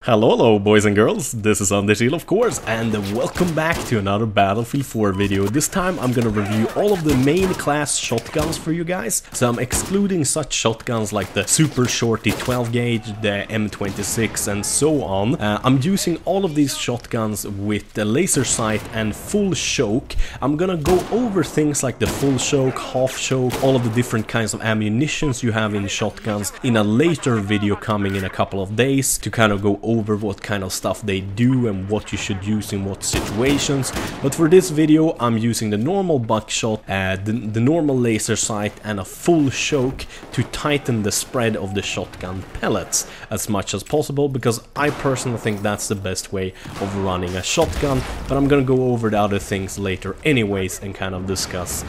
Hello boys and girls, this is Untitled of course, and welcome back to another Battlefield 4 video. This time I'm gonna review all of the main class shotguns for you guys, so I'm excluding such shotguns like the super shorty 12 gauge, the M26 and so on. I'm using all of these shotguns with the laser sight and full choke. I'm gonna go over things like the full choke, half choke, all of the different kinds of ammunitions you have in shotguns in a later video coming in a couple of days to kind of go over what kind of stuff they do and what you should use in what situations. But for this video I'm using the normal buckshot, the normal laser sight and a full choke to tighten the spread of the shotgun pellets as much as possible, because I personally think that's the best way of running a shotgun. But I'm gonna go over the other things later anyways and kind of discuss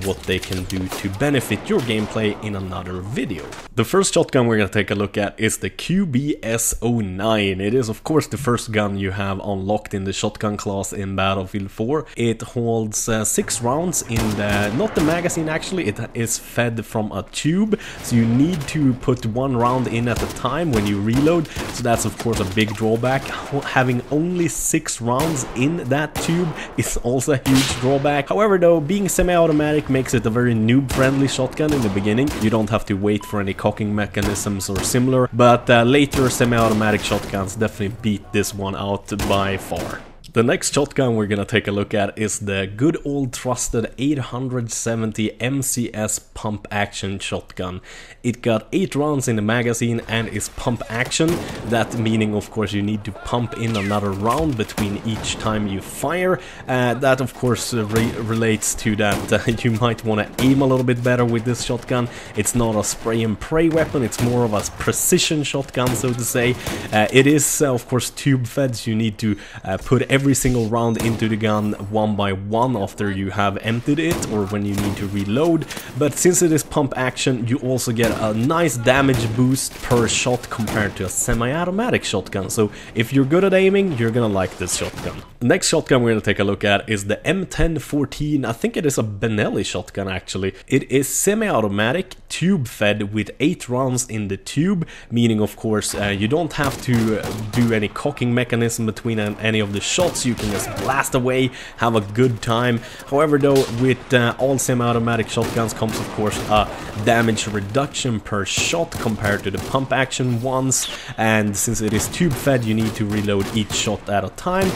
what they can do to benefit your gameplay in another video. The first shotgun we're gonna take a look at is the Qbs-09. It is of course the first gun you have unlocked in the shotgun class in Battlefield 4. It holds 6 rounds in the, not the magazine actually, it is fed from a tube, so you need to put 1 round in at a time when you reload, so that's of course a big drawback. Having only 6 rounds in that tube is also a huge drawback. However though, being semi-automatic makes it a very noob-friendly shotgun in the beginning. You don't have to wait for any cocking mechanisms or similar, but later semi-automatic shotguns definitely beat this one out by far. The next shotgun we're gonna take a look at is the good old trusted 870 MCS pump action shotgun. It got 8 rounds in the magazine and is pump action, that meaning of course you need to pump in another round between each time you fire. That of course relates to that you might want to aim a little bit better with this shotgun. It's not a spray and pray weapon, it's more of a precision shotgun, so to say. It is of course tube fed, so you need to put every single round into the gun one by one after you have emptied it or when you need to reload. But since it is pump action, you also get a nice damage boost per shot compared to a semi-automatic shotgun, so if you're good at aiming, you're gonna like this shotgun. The next shotgun we're gonna take a look at is the M1014. I think it is a Benelli shotgun actually. It is semi-automatic, tube fed with 8 rounds in the tube, meaning of course you don't have to do any cocking mechanism between any of the shots. You can just blast away, have a good time. However though, with all semi-automatic shotguns comes of course a damage reduction per shot compared to the pump action ones, and since it is tube fed you need to reload each shot at a time,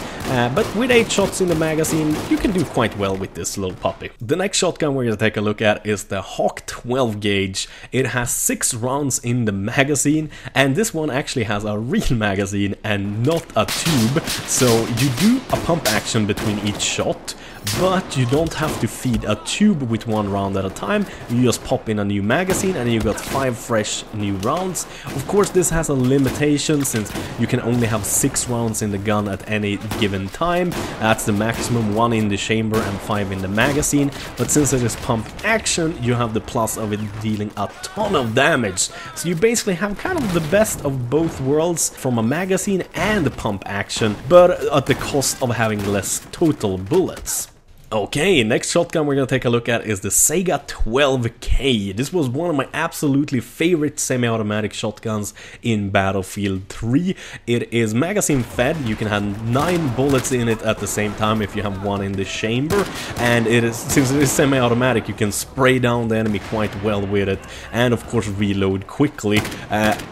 but with 8 shots in the magazine you can do quite well with this little puppy. The next shotgun we're gonna take a look at is the HAWK 12 gauge. It has 6 rounds in the magazine, and this one actually has a real magazine and not a tube, so you do a pump action between each shot, but you don't have to feed a tube with 1 round at a time. You just pop in a new magazine and you got 5 fresh new rounds. Of course this has a limitation since you can only have 6 rounds in the gun at any given time. That's the maximum, 1 in the chamber and 5 in the magazine, but since it is pump action you have the plus of it dealing a ton of damage. So you basically have kind of the best of both worlds from a magazine and a pump action, but at the cost of having less total bullets. Okay, next shotgun we're gonna take a look at is the SAIGA 12K. This was one of my absolutely favorite semi-automatic shotguns in Battlefield 3. It is magazine fed, you can have 9 bullets in it at the same time if you have 1 in the chamber, and it is, since it is semi-automatic, you can spray down the enemy quite well with it, and of course reload quickly.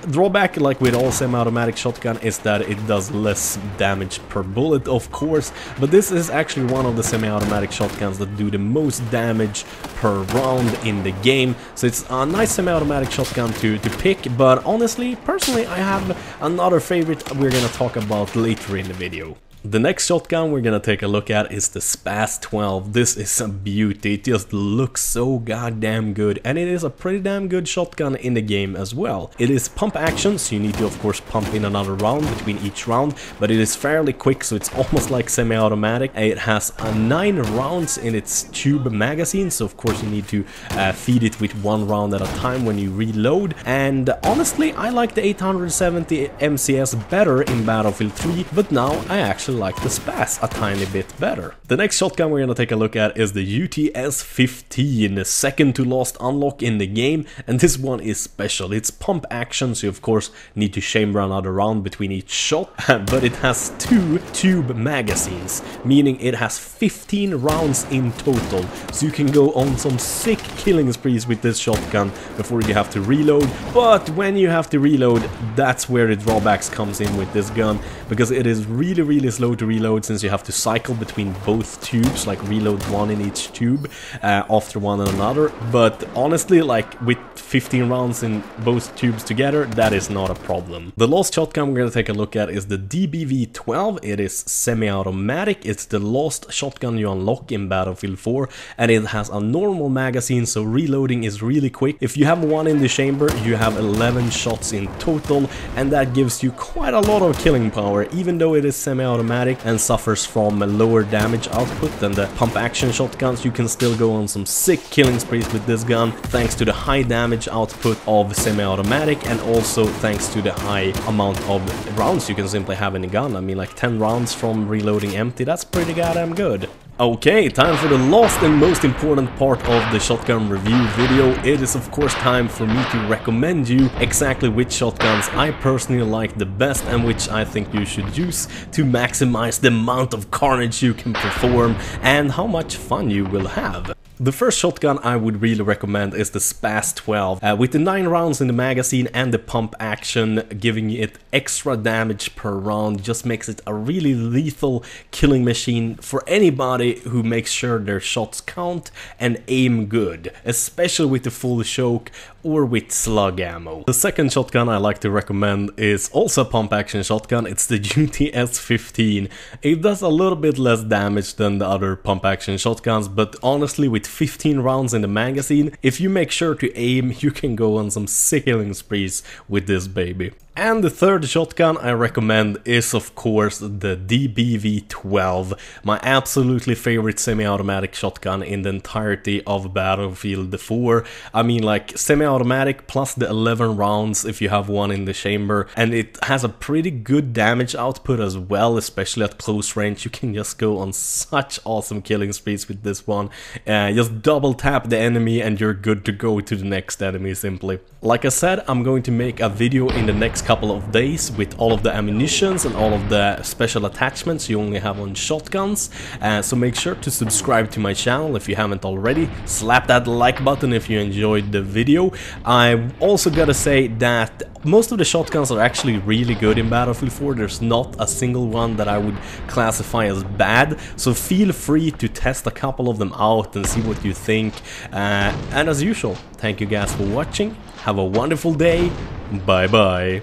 Drawback, like with all semi-automatic shotgun, is that it does less damage per bullet of course, but this is actually one of the semi-automatic shotguns that do the most damage per round in the game, so it's a nice semi-automatic shotgun to pick. But honestly, personally, I have another favorite we're gonna talk about later in the video. The next shotgun we're gonna take a look at is the SPAS-12. This is a beauty, it just looks so goddamn good, and it is a pretty damn good shotgun in the game as well. It is pump action, so you need to of course pump in another round between each round, but it is fairly quick, so it's almost like semi-automatic. It has 9 rounds in its tube magazine, so of course you need to feed it with 1 round at a time when you reload. And honestly, I like the 870 MCS better in Battlefield 3, but now I actually like the Spaz a tiny bit better. The next shotgun we're gonna take a look at is the UTS-15, the second to last unlock in the game, and this one is special. It's pump action, so you of course need to chamber another round between each shot, but it has 2 tube magazines, meaning it has 15 rounds in total, so you can go on some sick killing sprees with this shotgun before you have to reload. But when you have to reload, that's where the drawbacks comes in with this gun, because it is really slow to reload, since you have to cycle between both tubes, like reload one in each tube after one another. But honestly, like with 15 rounds in both tubes together, that is not a problem. The last shotgun we're gonna take a look at is the DBV-12. It is semi-automatic. It's the last shotgun you unlock in Battlefield 4, and it has a normal magazine, so reloading is really quick. If you have one in the chamber, you have 11 shots in total, and that gives you quite a lot of killing power, even though it is semi-automatic and suffers from a lower damage output than the pump action shotguns. You can still go on some sick killing sprees with this gun, thanks to the high damage output of semi-automatic, and also thanks to the high amount of rounds you can simply have in the gun. I mean, like 10 rounds from reloading empty, that's pretty goddamn good. Okay, time for the last and most important part of the shotgun review video. It is of course time for me to recommend you exactly which shotguns I personally like the best and which I think you should use to maximize the amount of carnage you can perform and how much fun you will have. The first shotgun I would really recommend is the SPAS-12, with the 9 rounds in the magazine and the pump action giving it extra damage per round. Just makes it a really lethal killing machine for anybody who makes sure their shots count and aim good, especially with the full choke or with slug ammo. The second shotgun I like to recommend is also a pump action shotgun. It's the UTS-15. It does a little bit less damage than the other pump action shotguns, but honestly, with 15 rounds in the magazine, if you make sure to aim, you can go on some sick killing sprees with this baby. And the third shotgun I recommend is of course the DBV-12, my absolutely favorite semi-automatic shotgun in the entirety of Battlefield 4. I mean, like semi-automatic plus the 11 rounds if you have one in the chamber, and it has a pretty good damage output as well, especially at close range. You can just go on such awesome killing sprees with this one. Just double tap the enemy and you're good to go to the next enemy simply. Like I said, I'm going to make a video in the next couple of days with all of the ammunitions and all of the special attachments you only have on shotguns, so make sure to subscribe to my channel if you haven't already. Slap that like button if you enjoyed the video. I also gotta say that most of the shotguns are actually really good in Battlefield 4. There's not a single one that I would classify as bad, so feel free to test a couple of them out and see what you think. And as usual, thank you guys for watching. Have a wonderful day. Bye bye.